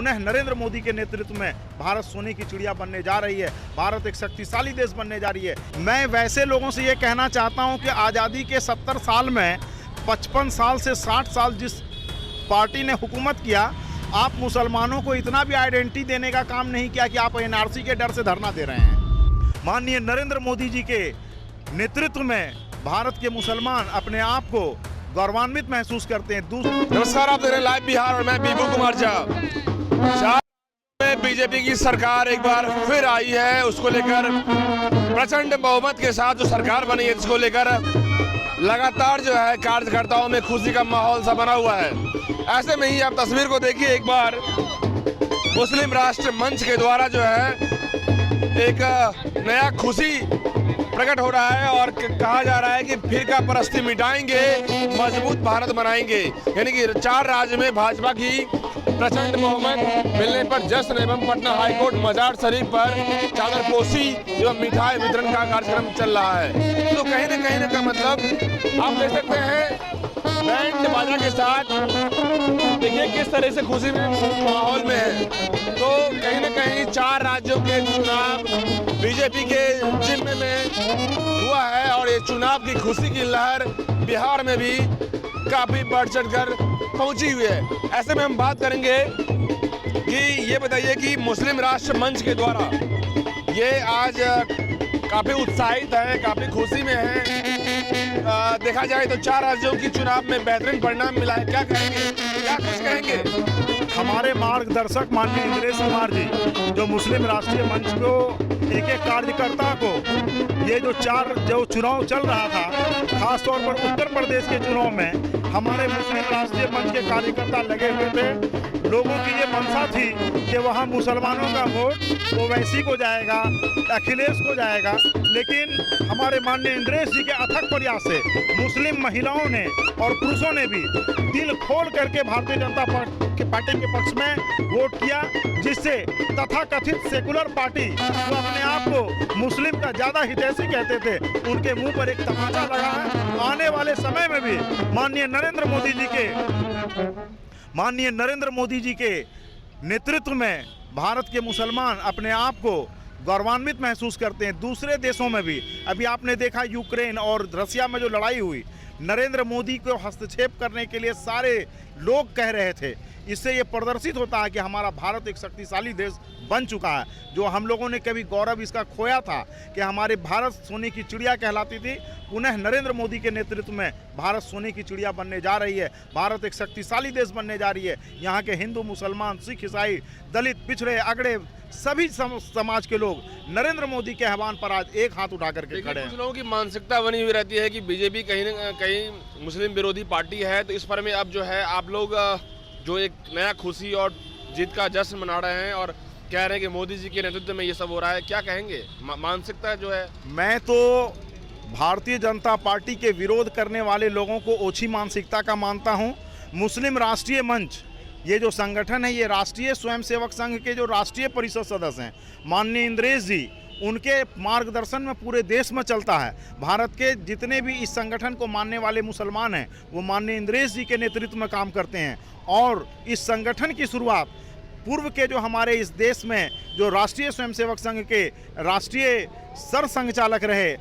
पुनः नरेंद्र मोदी के नेतृत्व में भारत सोने की चिड़िया बनने जा रही है। भारत एक शक्तिशाली देश बनने जा रही है। मैं वैसे लोगों से ये कहना चाहता हूँ कि आज़ादी के 70 साल में 55 साल से 60 साल जिस पार्टी ने हुकूमत किया, आप मुसलमानों को इतना भी आइडेंटिटी देने का काम नहीं किया कि आप एनआरसी के डर से धरना दे रहे हैं। माननीय नरेंद्र मोदी जी के नेतृत्व में भारत के मुसलमान अपने आप को गौरवान्वित महसूस करते हैं। नमस्कार, आप देख रहे हैं लाइव बिहार और मैं बीबू कुमार झा। में बीजेपी की सरकार एक बार फिर आई है, उसको लेकर प्रचंड बहुमत के साथ जो सरकार बनी है, जिसको लेकर लगातार जो है कार्यकर्ताओं में खुशी का माहौल सा बना हुआ है। ऐसे में ही आप तस्वीर को देखिए एक बार, मुस्लिम राष्ट्र मंच के द्वारा जो है एक नया खुशी प्रकट हो रहा है और कहा जा रहा है कि फिरका परस्ती मिटाएंगे, मजबूत भारत बनाएंगे। यानी कि 4 राज्य में भाजपा की प्रचंड बहुमत मिलने पर जश्न एवं पटना हाईकोर्ट मजार शरीफ पर चादरपोशी एवं मिठाई वितरण का कार्यक्रम चल रहा है। तो कहीं ना मतलब आप देख सकते हैं बैंड बाजा के साथ, देखिए किस तरह से खुशी में माहौल में है। तो कहीं ना कहीं 4 राज्यों के चुनाव बीजेपी के जिम्मे में हुआ है और ये चुनाव की खुशी की लहर बिहार में भी काफी बढ़ चढ़ कर पहुंची हुई है। ऐसे में हम बात करेंगे कि ये बताइए कि मुस्लिम राष्ट्र मंच के द्वारा ये आज काफी उत्साहित है, काफी खुशी में है। देखा जाए तो 4 राज्यों की चुनाव में बेहतरीन परिणाम मिला है। क्या कहेंगे, क्या कुछ कहेंगे? हमारे मार्गदर्शक माननीय इंद्रेश कुमार जी, जो मुस्लिम राष्ट्रीय मंच को एक कार्यकर्ता को ये जो चुनाव चल रहा था, खासतौर पर उत्तर प्रदेश के चुनाव में हमारे मुस्लिम राष्ट्रीय मंच के कार्यकर्ता लगे हुए थे। लोगों की ये मंशा थी कि वहाँ मुसलमानों का वोट ओवैसी को जाएगा, अखिलेश को जाएगा, लेकिन हमारे माननीय इंद्रेश जी के अथक प्रयास से मुस्लिम महिलाओं ने और पुरुषों ने भी दिल खोल करके भारतीय जनता पार्टी के पक्ष में वोट किया, जिससे तथाकथित सेकुलर पार्टी जो अपने आप को मुस्लिम का ज्यादा हितैषी कहते थे, उनके मुंह पर एक तमाचा लगा है। आने वाले समय में भी माननीय नरेंद्र मोदी जी के नेतृत्व में भारत के मुसलमान अपने आप को गौरवान्वित महसूस करते हैं। दूसरे देशों में भी अभी आपने देखा यूक्रेन और रसिया में जो लड़ाई हुई, नरेंद्र मोदी को हस्तक्षेप करने के लिए सारे लोग कह रहे थे। इससे ये प्रदर्शित होता है कि हमारा भारत एक शक्तिशाली देश बन चुका है। जो हम लोगों ने कभी गौरव इसका खोया था कि हमारे भारत सोने की चिड़िया कहलाती थी, पुनः नरेंद्र मोदी के नेतृत्व में भारत सोने की चिड़िया बनने जा रही है। भारत एक शक्तिशाली देश बनने जा रही है। यहाँ के हिंदू, मुसलमान, सिख, ईसाई, दलित, पिछड़े, अगड़े सभी समाज के लोग नरेंद्र मोदी के आह्वान पर आज एक हाथ उठा करके खड़े हैं। कुछ लोगों की मानसिकता बनी हुई रहती है कि बीजेपी कहीं न कहीं मुस्लिम विरोधी पार्टी है, तो इस पर में अब जो है आप लोग जो एक नया खुशी और जीत का जश्न मना रहे हैं और कह रहे हैं कि मोदी जी के नेतृत्व में ये सब हो रहा है। क्या कहेंगे? मानसिकता जो है, मैं तो भारतीय जनता पार्टी के विरोध करने वाले लोगों को ओछी मानसिकता का मानता हूँ। मुस्लिम राष्ट्रीय मंच ये जो संगठन है, ये राष्ट्रीय स्वयंसेवक संघ के जो राष्ट्रीय परिषद सदस्य हैं माननीय इंद्रेश जी, उनके मार्गदर्शन में पूरे देश में चलता है। भारत के जितने भी इस संगठन को मानने वाले मुसलमान हैं, वो माननीय इंद्रेश जी के नेतृत्व में काम करते हैं। और इस संगठन की शुरुआत पूर्व के जो हमारे इस देश में जो राष्ट्रीय स्वयंसेवक संघ के राष्ट्रीय सर संघचालक रहे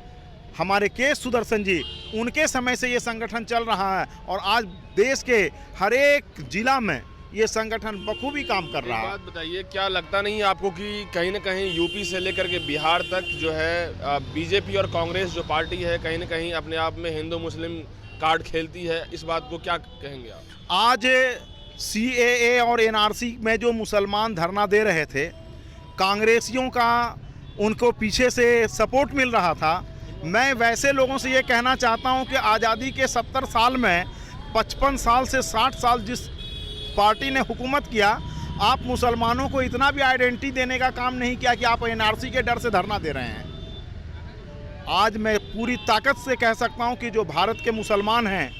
हमारे के सुदर्शन जी, उनके समय से ये संगठन चल रहा है और आज देश के हर एक जिला में ये संगठन बखूबी काम कर रहा है। बात बताइए, क्या लगता नहीं आपको कि कहीं ना कहीं यूपी से लेकर के बिहार तक जो है बीजेपी और कांग्रेस जो पार्टी है, कहीं ना कहीं अपने आप में हिंदू मुस्लिम कार्ड खेलती है? इस बात को क्या कहेंगे आप? आज CAA और NRC में जो मुसलमान धरना दे रहे थे, कांग्रेसियों का उनको पीछे से सपोर्ट मिल रहा था। मैं वैसे लोगों से ये कहना चाहता हूँ कि आज़ादी के 70 साल में 55 साल से 60 साल जिस पार्टी ने हुकूमत किया, आप मुसलमानों को इतना भी आइडेंटिटी देने का काम नहीं किया कि आप NRC के डर से धरना दे रहे हैं। आज मैं पूरी ताकत से कह सकता हूं कि जो भारत के मुसलमान हैं,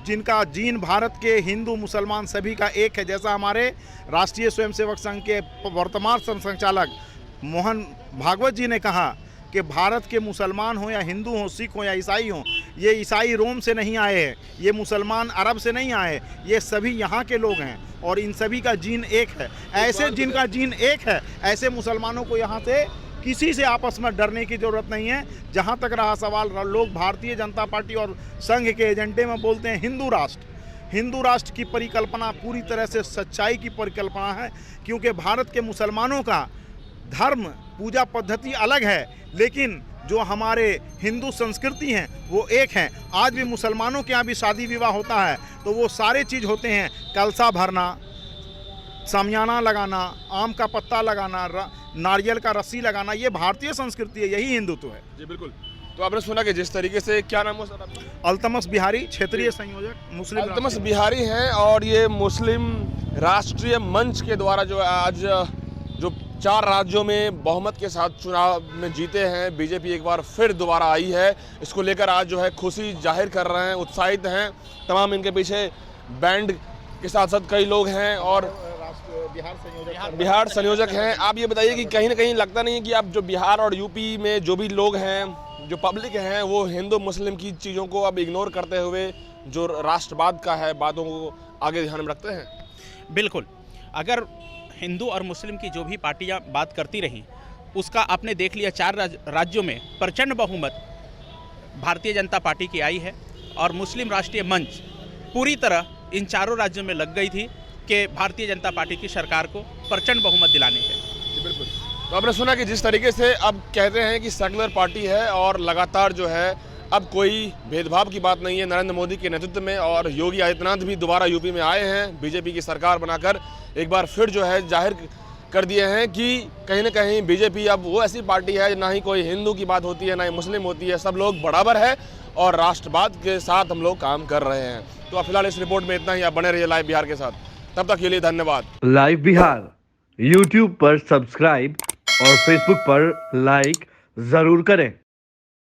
जिनका जीन भारत के हिंदू मुसलमान सभी का एक है, जैसा हमारे राष्ट्रीय स्वयंसेवक संघ के वर्तमान संचालक मोहन भागवत जी ने कहा कि भारत के मुसलमान हों या हिंदू हों, सिख हों या ईसाई हों, ये ईसाई रोम से नहीं आए हैं, ये मुसलमान अरब से नहीं आए, ये सभी यहाँ के लोग हैं और इन सभी का जीन एक है। ऐसे जिनका जीन एक है, ऐसे मुसलमानों को यहाँ से किसी से आपस में डरने की ज़रूरत नहीं है। जहाँ तक रहा सवाल, लोग भारतीय जनता पार्टी और संघ के एजेंडे में बोलते हैं हिंदू राष्ट्र। हिंदू राष्ट्र की परिकल्पना पूरी तरह से सच्चाई की परिकल्पना है, क्योंकि भारत के मुसलमानों का धर्म पूजा पद्धति अलग है, लेकिन जो हमारे हिंदू संस्कृति हैं वो एक हैं। आज भी मुसलमानों के यहाँ भी शादी विवाह होता है तो वो सारे चीज़ होते हैं, कलसा भरना, सामियाना लगाना, आम का पत्ता लगाना, नारियल का रस्सी लगाना, ये भारतीय संस्कृति है, यही हिंदुत्व है। जी बिल्कुल। तो आपने सुना कि जिस तरीके से, क्या नाम है सर आपका? अल्तमस बिहारी, क्षेत्रीय संयोजक मुस्लिम अल्तमस बिहारी हैं और ये मुस्लिम राष्ट्रीय मंच के द्वारा जो आज जो 4 राज्यों में बहुमत के साथ चुनाव में जीते हैं, बीजेपी एक बार फिर दोबारा आई है, इसको लेकर आज जो है खुशी जाहिर कर रहे हैं, उत्साहित हैं तमाम। इनके पीछे बैंड के साथ साथ कई लोग हैं और बिहार संयोजक हैं। आप ये बताइए कि कहीं ना कहीं लगता नहीं है कि आप जो बिहार और यूपी में जो भी लोग हैं, जो पब्लिक हैं, वो हिंदू मुस्लिम की चीज़ों को अब इग्नोर करते हुए जो राष्ट्रवाद का है बातों को आगे ध्यान में रखते हैं? बिल्कुल। अगर हिंदू और मुस्लिम की जो भी पार्टियां बात करती रहीं, उसका आपने देख लिया 4 राज्यों में प्रचंड बहुमत भारतीय जनता पार्टी की आई है और मुस्लिम राष्ट्रीय मंच पूरी तरह इन 4 राज्यों में लग गई थी कि भारतीय जनता पार्टी की सरकार को प्रचंड बहुमत दिलाने के। बिल्कुल। तो आपने सुना कि जिस तरीके से अब कहते हैं कि सेकुलर पार्टी है और लगातार जो है अब कोई भेदभाव की बात नहीं है नरेंद्र मोदी के नेतृत्व में, और योगी आदित्यनाथ भी दोबारा यूपी में आए हैं बीजेपी की सरकार बनाकर, एक बार फिर जो है जाहिर कर दिए हैं कि कहीं ना कहीं बीजेपी अब वो ऐसी पार्टी है, ना ही कोई हिंदू की बात होती है ना ही मुस्लिम होती है, सब लोग बराबर है और राष्ट्रवाद के साथ हम लोग काम कर रहे हैं। तो फिलहाल इस रिपोर्ट में इतना ही। आप बने रहिए लाइव बिहार के साथ, तब तक के लिए धन्यवाद। लाइव बिहार यूट्यूब पर सब्सक्राइब और फेसबुक पर लाइक जरूर करें।